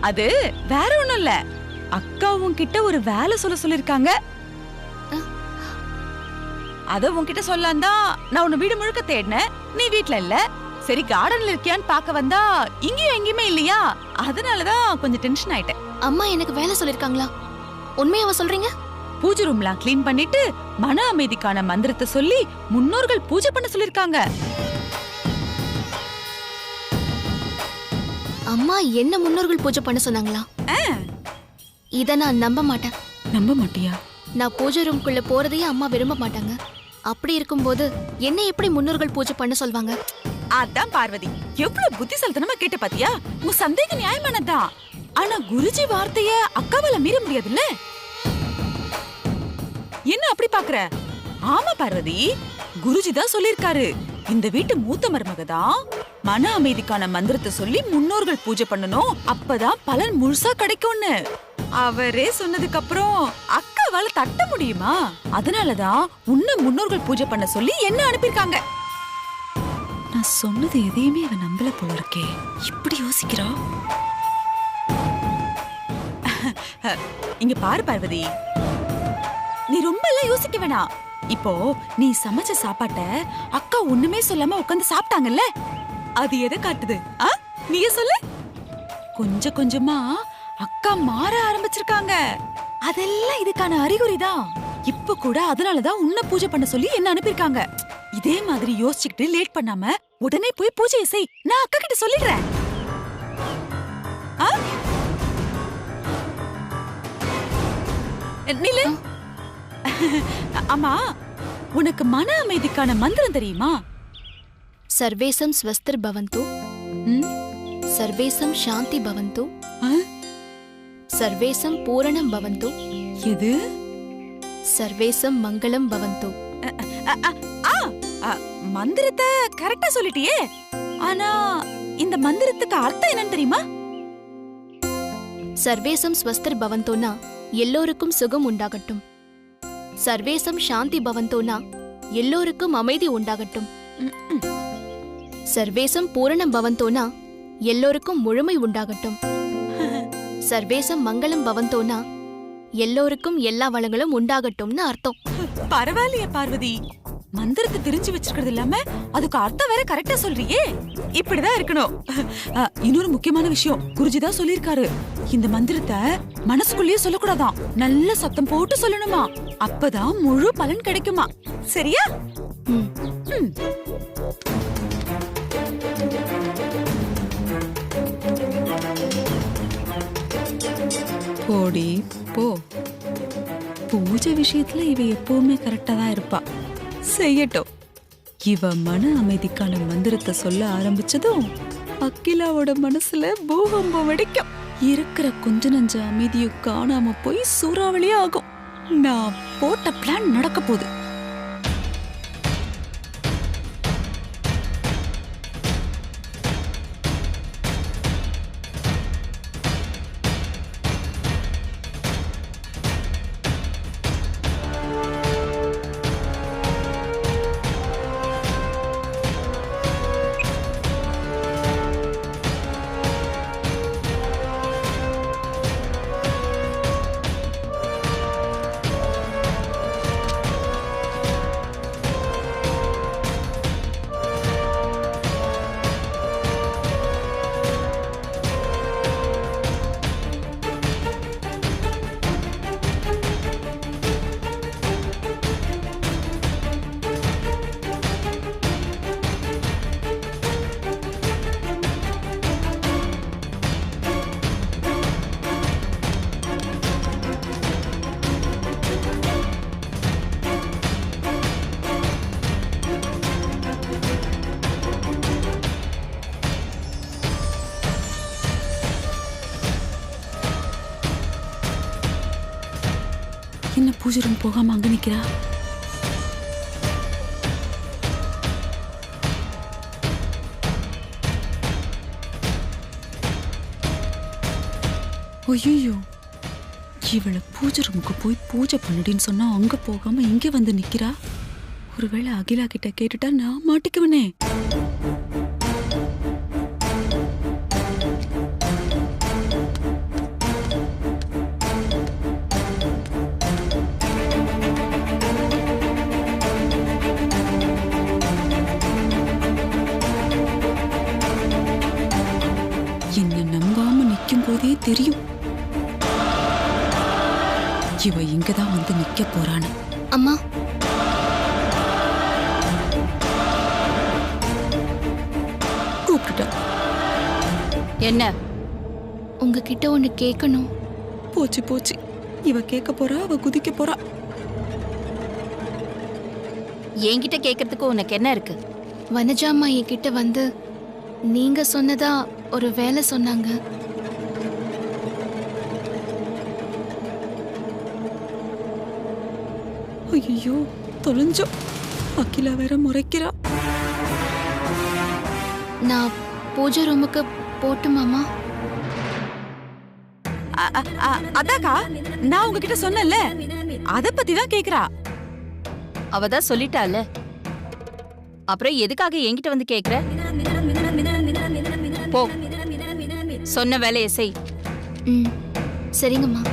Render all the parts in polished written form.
அது வேற ஒண்ணும் இல்ல. அக்கா உன்கிட்ட ஒரு வேலை சொல்லிருக்காங்க. அத உன்கிட்ட சொல்லலாம் தான் நான் உன்னை வீடு முழுக்க தேடினேன். நீ வீட்ல இல்ல. சரி கார்டன்ல இருக்கியான்னு பார்க்க வந்தா இங்கேயும் எங்கேயுமே இல்லையா, அதனாலதான் கொஞ்சம் டென்ஷன் ஆயிட்டேன். அம்மா எனக்கு வேலை சொல்லிருக்காங்களா? உண்மையாவ சொல்றீங்க? பூஜை ரூம்லாம் கிளீன் பண்ணிட்டு மன அமைதிக்கான மந்திரத்தை சொல்லி முன்னோர்கள் பூஜை பண்ண சொல்லிருக்காங்க. அம்மா என்ன முன்னோர்கள் பூஜை பண்ண சொன்னாங்களா? இத நான் நம்ப மாட்டேன். நம்ப மாட்டியா? நான் பூஜை ரூம்குள்ள போறதையே அம்மா விரும்ப மாட்டாங்க. அப்படி இருக்கும்போது என்ன எப்படி முன்னோர்கள் பூஜை பண்ண சொல்வாங்க? அதான் பார்வதி, எவ்வளவு புத்திசாலித்தனமா கேட்ட பாத்தியா? உன் சந்தேகம் நியாயமானதான். ஆனா குருஜி வார்த்தைய அக்காவால மீற முடியாதுல்ல. என்ன அப்படி பாக்குற? ஆமா பார்வதி, குருஜி தான் சொல்லிருக்காரு, இந்த வீட்டு மூத்த மருமக தான் மன அமைதிக்கான மந்திரத்தை சொல்லி முன்னோர்கள் பூஜை பண்ணணும், அப்பதான் பலன் முழுசா கிடைக்கும்னு. அவரே சொன்னதுக்கு அப்புறம் அக்காவால தட்ட முடியுமா? அதனாலதான் உன்னை முன்னோர்கள் பூஜை பண்ண சொல்லி என்ன அனுப்பிருக்காங்க. நான் சொன்னது எதையுமே அவன் நம்பல போல இருக்கே. இப்படி யோசிக்கிறா. இங்க பாரு பார்வதி, நீ ரொம்ப எல்லாம் யோசிக்க வேணாம். இப்போ நீ சமைச்ச சாப்பாட்ட அக்கா ஒண்ணுமே சொல்லாம உட்கார்ந்து சாப்பிட்டாங்கல்ல, அது எதை காட்டுது? நீயே சொல்லு. கொஞ்சம் கொஞ்சமா அக்கா மாற ஆரம்பிச்சிருக்காங்க. அதெல்லாம் இதுக்கான அறிகுறிதான். இப்ப கூட அதனாலதான் உன்னை பூஜை பண்ண சொல்லி என்ன அனுப்பிருக்காங்க. இதே மாதிரி யோசிச்சுக்கிட்டு லேட் பண்ணாம உடனே போய் பூஜையை செய். நான் அக்கா கிட்ட சொல்லிடுறேன். நில்லு. ஆமா, உனக்கு மன அமைதிக்கான மந்திரம் தெரியுமா? சர்வேசம் ஸ்வஸ்திர் பவந்து, சர்வேசம் சாந்தி பவந்து, சர்வேசம் பூரணம் பவந்து, எது? சர்வேசம் மங்களம் பவந்து. மந்திரத்தை கரெக்டா சொல்லிட்டியே. ஆனா இந்த மந்திரத்துக்கு அர்த்தம் என்னன்னு தெரியுமா? சர்வேசம் ஸ்வஸ்திர் பவந்தோனா எல்லோருக்கும் சுகம் உண்டாகட்டும். சர்வேசம் சாந்தி பவந்தோனா எல்லோருக்கும் அமைதி உண்டாகட்டும். சர்வேசம் பூரணம் பவந்தோனா எல்லோருக்கும் முழுமை உண்டாகட்டும். சர்வேசம் மங்களம் பவந்தோனா எல்லோருக்கும் எல்லா வளங்களும் உண்டாகட்டும்னு அர்த்தம். பரவாயில்லையே பார்வதி, மந்திரத்தை தெரிஞ்சு வச்சிருக்கிறது இல்லாம அதுக்கு அர்த்தம் வேற கரெக்டா சொல்றியே. இப்படிதான் இருக்கணும். இன்னொரு முக்கியமான விஷயம், குருஜி தான் சொல்லிருக்காரு, இந்த மந்திரத்தை மனசுக்குள்ளேயே சொல்லக்கூடாதான், நல்ல சத்தம் போட்டு சொல்லணுமா, அப்பதான் முழு பலன் கிடைக்குமா. சரியா? போடி போ. பூஜை விஷயத்துல இவ எப்பவுமே கரெக்டா தான் இருப்பா. செய்யட்டும். இவ மன அமைதிக்கான மந்திரத்தை சொல்ல ஆரம்பிச்சதும் அகிலாவோட மனசுல பூகம்பம் வெடிக்கும். இருக்கிற கொஞ்ச நஞ்ச அமைதியும் காணாம போய் சூறாவளியா ஆகும். நான் போட்ட பிளான் நடக்க போகுது. என்ன பூஜை ரூம் போகாம அங்க நிக்கிறா? ஐயோ, இவளை பூஜை ரூமுக்கு போய் பூஜை பண்ணிடுன்னு சொன்னா அங்க போகாம இங்க வந்து நிக்கிறா. ஒருவேளை அகிலா கிட்ட கேட்டுட்டா நான் மாட்டிக்குவனே. நிக்கும் போதே தெரியும் இவ இங்கதான் வந்து நிக்க போறான்னு. அம்மா, கூப்பிட்டுட்டா. என்ன? உங்ககிட்ட ஒண்ணு கேட்கணும். போச்சு போச்சு, இவ கேட்க போறா, அவ குதிக்க போறா. என்கிட்ட கேக்குறதுக்கு உனக்கு என்ன இருக்கு? வனஜா அம்மா என்கிட்ட வந்து நீங்க சொன்னதா ஒரு வேலை சொன்னாங்க. ஐயோ, தொலைஞ்சோம். அகிலா வேற முறைக்கிறா. நான் பூஜை ரூமுக்கு போட்டுமாமா? அதாக்கா, நான் உங்ககிட்ட சொன்னேன்ல, அத பத்தி தான் கேக்குறா. அவதான் சொல்லிட்டால, அப்புறம் எதுக்காக என்கிட்ட வந்து கேக்குற? போ, சொன்ன வேலையை செய். ம், சரிங்கம்மா.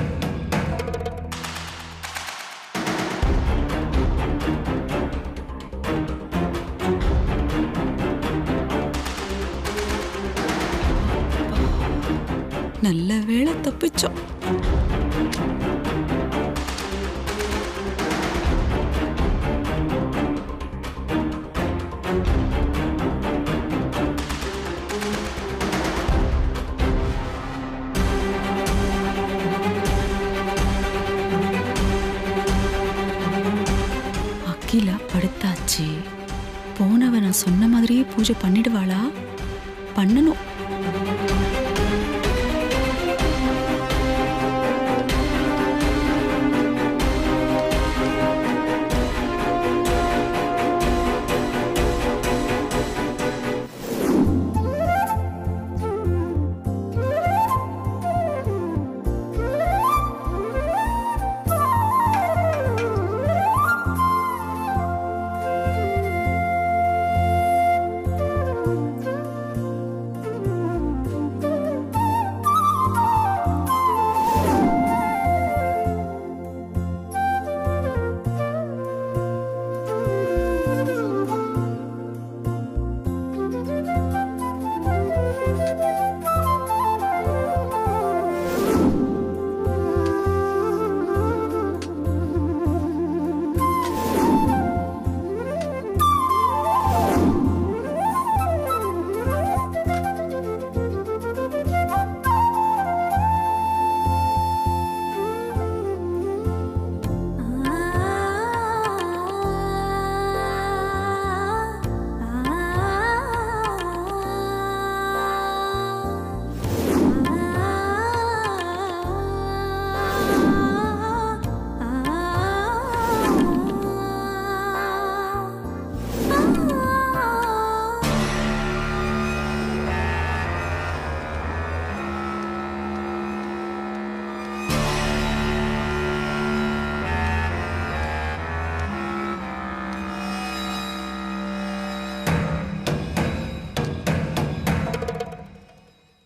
நல்ல வேளை தப்பிச்சோம். அகிலா படுத்தாச்சு. போனவ நான் சொன்ன மாதிரியே பூஜை பண்ணிடுவாளா? பண்ணணும்.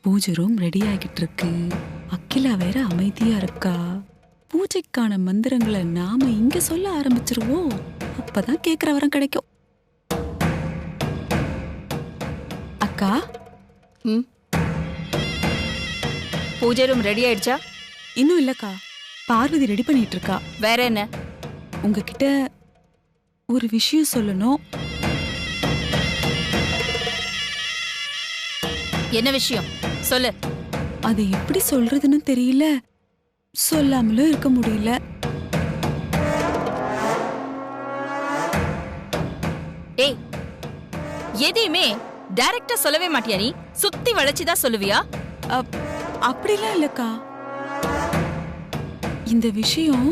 பூஜை ரூம் ரெடி ஆகிட்டு இருக்கு. அகிலா வேற அமைதியா இருக்கா. பூஜைக்கான மந்திரங்களை நாம இங்க சொல்ல ஆரம்பிச்சிருவோம். அப்பதான் கேக்குற வரம் கிடைக்கும். அக்கா, பூஜை ரூம் ரெடி ஆயிடுச்சா? இன்னும் இல்லக்கா, பார்வதி ரெடி பண்ணிட்டு இருக்கா. வேற என்ன? உங்ககிட்ட ஒரு விஷயம் சொல்லணும். என்ன விஷயம்? சொல்லு. அது எப்படி சொல்றதுன்னு தெரியல, சொல்லாமலும் இருக்க முடியல. ஏய், எதையுமே டைரக்டா சொல்லவே மாட்டியா? நீ சுத்தி வளைச்சுதான் சொல்லுவியா? அப்படிலாம் இல்லக்கா, இந்த விஷயம்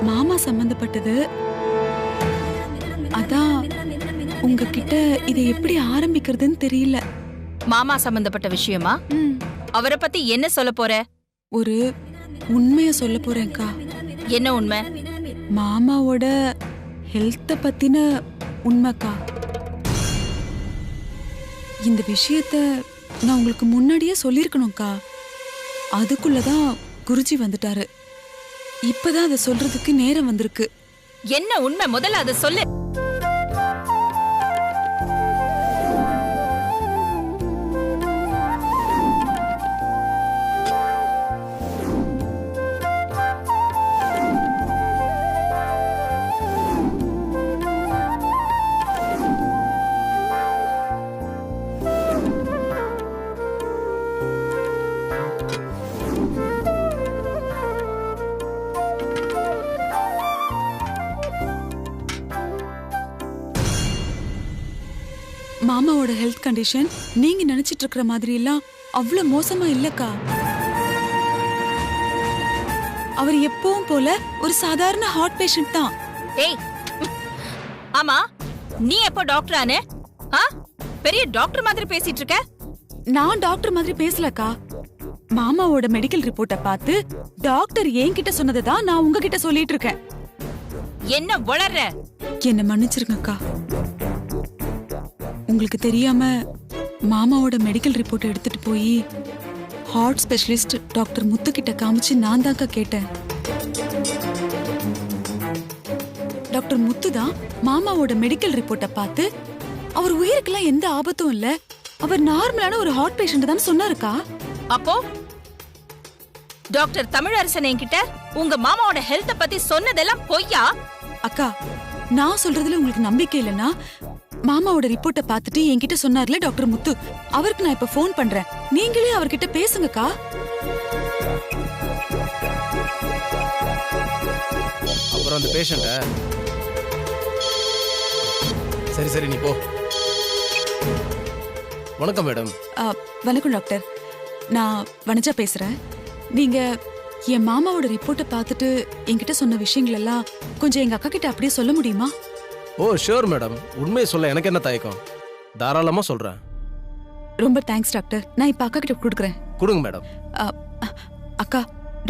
மாமா சம்பந்தப்பட்டது. அதான் உங்ககிட்ட இதை எப்படி ஆரம்பிக்கிறதுன்னு தெரியல. மாமா சம்பந்தப்பட்ட விஷயமா? அவரை பத்தி என்ன சொல்ல போற? ஒரு உண்மைய சொல்ல போறேன்க்கா. என்ன உண்மை? மாமாவோட ஹெல்த்த பத்தின உண்மைக்கா. இந்த விஷயத்த நான் உங்களுக்கு முன்னாடியே சொல்லிருக்கணும்க்கா. அதுக்குள்ளதான் குருஜி வந்துட்டாரு. இப்பதான் அதை சொல்றதுக்கு நேரம் வந்திருக்கு. என்ன உண்மை? முதல்ல அதை சொல்லு. மாமாவோட ஹெல்த் கண்டிஷன் நீங்க நினைச்சிட்டு இருக்கிற மாதிரி எல்லாம் அவ்வளவு மோசமா இல்லக்கா. அவர் எப்பவும் போல ஒரு சாதாரண ஹார்ட் பேஷண்ட் தான். ஏய், ஆமா, நீ எப்போ டாக்டர் ஆனே? பெரிய டாக்டர் மாதிரி பேசிட்டு இருக்க. நான் டாக்டர் மாதிரி பேசலக்கா. மாமாவோட மெடிக்கல் ரிப்போர்ட்ட பார்த்து டாக்டர் என்கிட்ட சொன்னதான் நான் உங்ககிட்ட சொல்லிட்டு இருக்கேன். என்ன வளர்ற? என்ன மன்னிச்சிருங்கக்கா. உங்களுக்கு தெரியாம மாமாவோட மெடிக்கல் ரிப்போர்ட் எடுத்துட்டு போய் ஹார்ட் ஸ்பெஷலிஸ்ட் டாக்டர் முத்து கிட்ட காமிச்சு நான் தான்க்கா கேட்டேன். டாக்டர் முத்து தான் மாமாவோட மெடிக்கல் ரிப்போர்ட்ட பார்த்து அவர் உயிருக்கெல்லாம் எந்த ஆபத்தும் இல்ல, அவர் நார்மலான ஒரு ஹார்ட் பேஷண்ட் தான் சொன்னாருக்கா. அப்போ டாக்டர் தமிழரசன் என்கிட்ட உங்க மாமாவோட ஹெல்த்த பத்தி சொன்னதெல்லாம் பொய்யா? அக்கா, நான் சொல்றதுல உங்களுக்கு நம்பிக்கை இல்லைன்னா மாமாவோட ரிப்போர்ட்ட பார்த்துட்டு என்கிட்ட சொன்னார்ல டாக்டர் முத்து, அவருக்கு நான் இப்ப போன் பண்றேன். நீங்களே அவர்கிட்ட பேசுங்கக்கா. அப்புறம் அந்த பேஷண்ட சரி நீ போ. வணக்கம் மேடம். வணக்கம் டாக்டர், நான் வனஜா பேசுறேன். நீங்க என் மாமாவோட ரிப்போர்ட்ட பார்த்துட்டு என்கிட்ட சொன்ன விஷயங்கள் எல்லாம் கொஞ்சம் எங்க அக்கா கிட்ட அப்படியே சொல்ல முடியுமா? ஓ ஷூர் மேடம், உண்மையை சொல்ல எனக்கு என்ன தயக்கம், தாராளமா சொல்றேன். ரொம்ப தேங்க்ஸ் டாக்டர். நான் இப்ப அக்கா கிட்ட கொடுக்குறேன். கொடுங்க மேடம். அக்கா,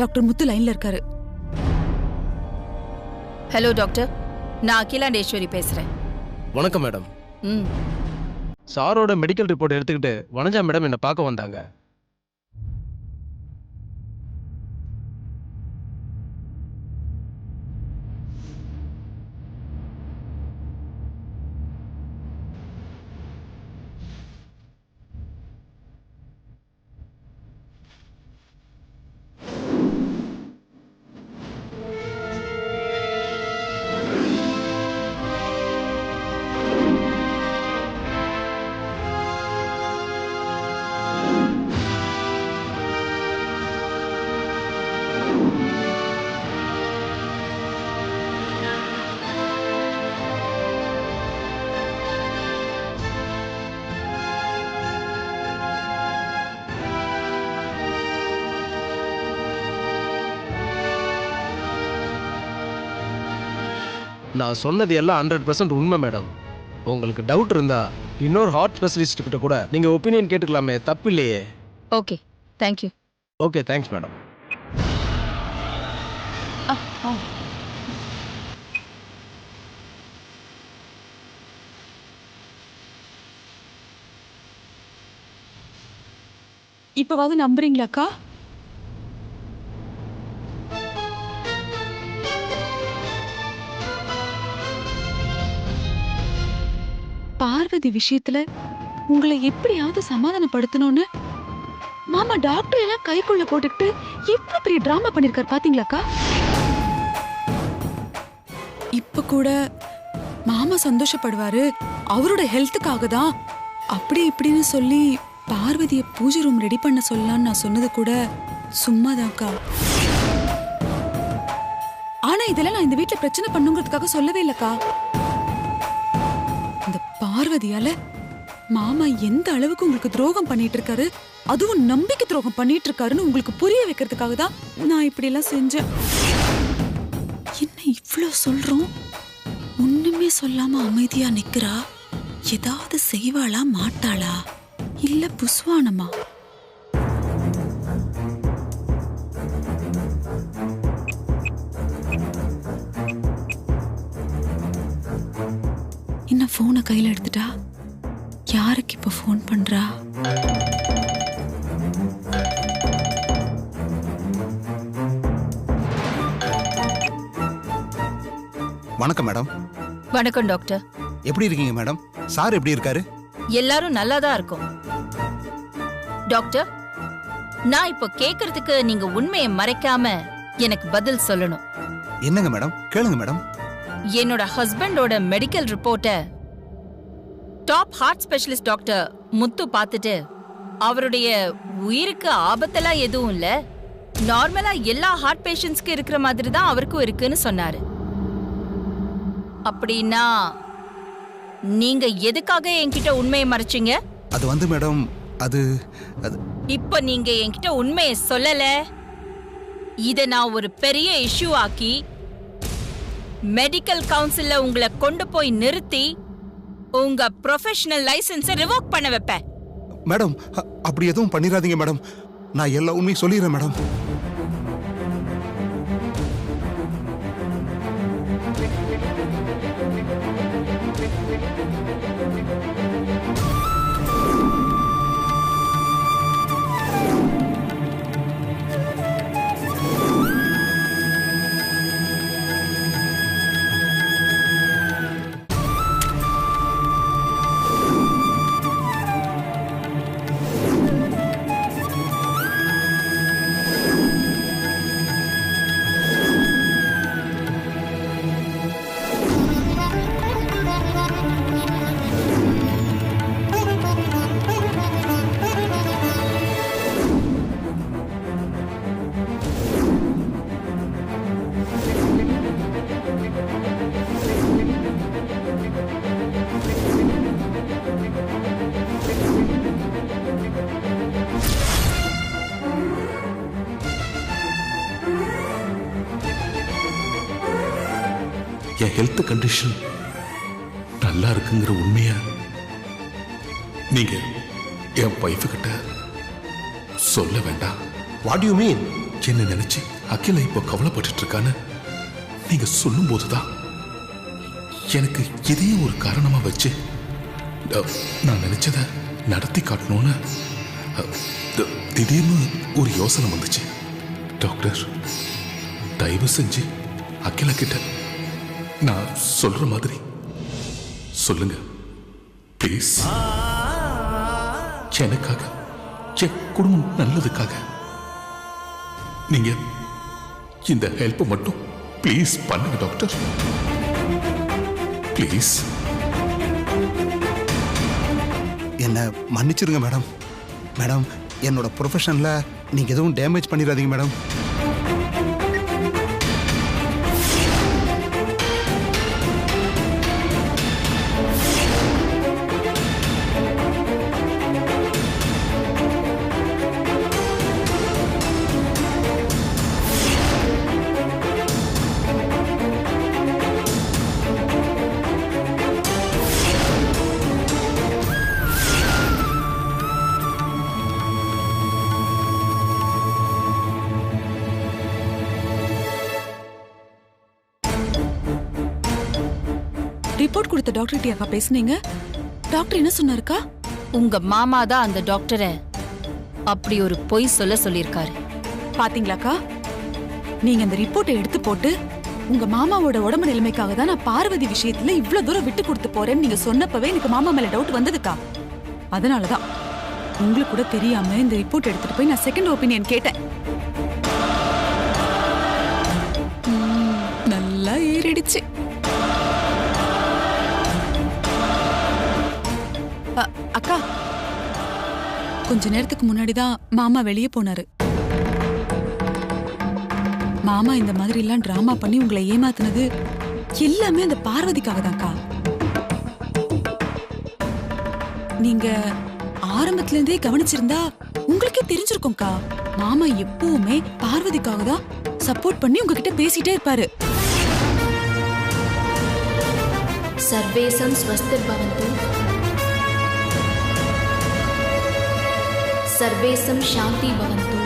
டாக்டர் முத்து லைன்ல இருக்காரு. ஹலோ டாக்டர், நான் அகிலாண்டேஸ்வரி பேசுறேன். வணக்கம் மேடம். ம், சாரோட மெடிக்கல் ரிப்போர்ட் எடுத்துக்கிட்டு வனஜா மேடம் என்ன பார்க்க வந்தாங்க. நான் சொன்னது எல்லாம் 100% உண்மை மேடம். உங்களுக்கு டவுட் இருந்தா இன்னொரு ஹார்ட் ஸ்பெஷலிஸ்ட் கிட்ட கூட நீங்க ஒப்பீனியன் கேட்டுக்கலாமே, தப்பு இல்லையே. Okay, thank you. Okay, thanks madam. இப்பவாவது நம்புறீங்களாக்கா? பார்வதி விஷயத்துல உங்களை எப்படியாவது சமாதானப்படுத்தணும்னு மாமா டாக்டர் எல்லாம் கைக்குள்ள போட்டுக்கிட்டு எவ்வளவு பெரிய டிராமா பண்ணிருக்காரு பாத்தீங்களாக்கா? இப்ப கூட மாமா சந்தோஷப்படுவாரு, அவரோட ஹெல்த்துக்காக தான் அப்படி இப்படின்னு சொல்லி பார்வதிய பூஜை ரூம் ரெடி பண்ண சொல்லலாம்னு நான் சொன்னது கூட சும்மாதான்க்கா. ஆனா இதெல்லாம் நான் இந்த வீட்டுல பிரச்சனை பண்ணுங்கிறதுக்காக சொல்லவே இல்லக்கா. இந்த பார்வதியால மாமா எந்த அளவுக்கு உங்களுக்கு துரோகம் பண்ணிட்டு இருக்காரு, அதுவும் நம்பிக்கை துரோகம் பண்ணிட்டு இருக்காருன்னு உங்களுக்கு புரிய வைக்கிறதுக்காக தான் நான் இப்படி எல்லாம் செஞ்சேன். என்ன இவ்ளோ சொல்றோம், ஒண்ணுமே சொல்லாம அமைதியா நிக்கிறா. ஏதாவது செய்வாளா மாட்டாளா, இல்ல புஸ்வானமா? என்ன போனை கையில எடுத்துட்டா? யாருக்கு இப்ப போன் பண்றா? வணக்கம் மேடம். வணக்கம் டாக்டர். எப்படி இருக்கீங்க மேடம்? சார் எப்படி இருக்காரு? எல்லாரும் நல்லாதான் இருக்கும். டாக்டர், நான் இப்போ கேக்குறதுக்கு நீங்க உண்மையை மறைக்காம எனக்கு பதில் சொல்லணும். என்னங்க மேடம்? கேளுங்க மேடம். என்னோட ஹஸ்பண்டோட மெடிக்கல் ரிப்போர்ட்ட top heart specialist doctor Muthu பார்த்துட்டு அவருடைய உயிருக்கு ஆபத்தெல்லாம் எதுவும் இல்ல. நார்மலா எல்லா ஹார்ட் பேஷண்ட்ஸ்க்கு இருக்கிற மாதிரி தான் அவருக்கும் இருக்குன்னு சொன்னாரு. அப்படின்னா நீங்க எதுக்காக என்கிட்ட உண்மையை மறைச்சீங்க? அது வந்து மேடம் அது இப்ப நீங்க என்கிட்ட உண்மையை சொல்லல. இத நான் ஒரு பெரிய இஷ்யூ ஆக்கி மெடிக்கல் கவுன்சில்ல உங்களை கொண்டு போய் நிறுத்தி உங்க ப்ரொஃபஷனல் லைசென்ஸை ரிவோக் பண்ண வைப்பேன். மேடம் அப்படி எதுவும் பண்ணிடாதீங்க மேடம். நான் எல்லா உண்மையும் சொல்லிடுறேன் மேடம். என் ஹெல்த் கண்டிஷன் நல்லா இருக்குங்கிற உண்மைய நீங்க என் வைஃப் கிட்ட சொல்ல வேண்டாம். What you mean? என்ன நினைச்சு அகிலா இப்போ கவலைப்பட்டு இருக்கான்னு நீங்க சொல்லும் போதுதான் எனக்கு இதையும் ஒரு காரணமா வச்சு நான் நினைச்சத நடத்தி காட்டணும்னு திடீர்னு ஒரு யோசனை வந்துச்சு. டாக்டர், தயவு செஞ்சு அகிலா கிட்ட நான் சொல்ற மாதிரி சொல்லுங்க ப்ளீஸ். எனக்காக, என் குடும்பம் நல்லதுக்காக நீங்க இந்த ஹெல்ப் மட்டும் ப்ளீஸ் பண்ணுங்க டாக்டர், ப்ளீஸ். என்ன மன்னிச்சிருங்க மேடம். மேடம் என்னோட ப்ரொஃபஷன்ல நீங்க எதுவும் டேமேஜ் பண்ணிடாதீங்க மேடம். ரிப்போர்ட் கொடுத்த டாக்டர் கிட்ட பேசுனீங்க? டாக்டர் என்ன சொன்னாருக்கா? உங்க மாமா தான் அந்த டாக்டரை அப்படி ஒரு பொய் சொல்லியிருக்காரு. பாத்தீங்களாக்கா, நீங்க அந்த ரிப்போர்ட்டை எடுத்து போட்டு உங்க மாமாவோட உடம்பு நிலைமைக்காக தான் நான் பார்வதி விஷயத்துல இவ்வளவு தூரம் விட்டு கொடுத்து போறேன்னு நீங்க சொன்னப்பவே எனக்கு மாமா மேல டவுட் வந்ததுக்கா. அதனாலதான் உங்களுக்கு கூட தெரியாம இந்த ரிப்போர்ட் எடுத்துட்டு போய் நான் செகண்ட் ஒப்பீனியன் கேட்டேன். நல்லா ஏறிடுச்சு. அக்கா, கொஞ்ச நேரத்துக்கு முன்னாடிதான் மாமா வெளியே போனாரு. மாமா இந்த மாதிரி எல்லாம் டிராமா பண்ணி உங்களை ஏமாத்துனது எல்லாமே அந்த பார்வதிக்காக தான்க்கா. நீங்க ஆரம்பத்துல இருந்தே கவனிச்சிருந்தா உங்களுக்கே தெரிஞ்சிருக்கும்க்கா. மாமா எப்பவுமே பார்வதிக்காக தான் சப்போர்ட் பண்ணி உங்ககிட்ட பேசிட்டே இருப்பாரு. சர்வேசம் ஸ்வஸ்திர் பவந்து, சர்வேசம் சாந்தி பவந்து,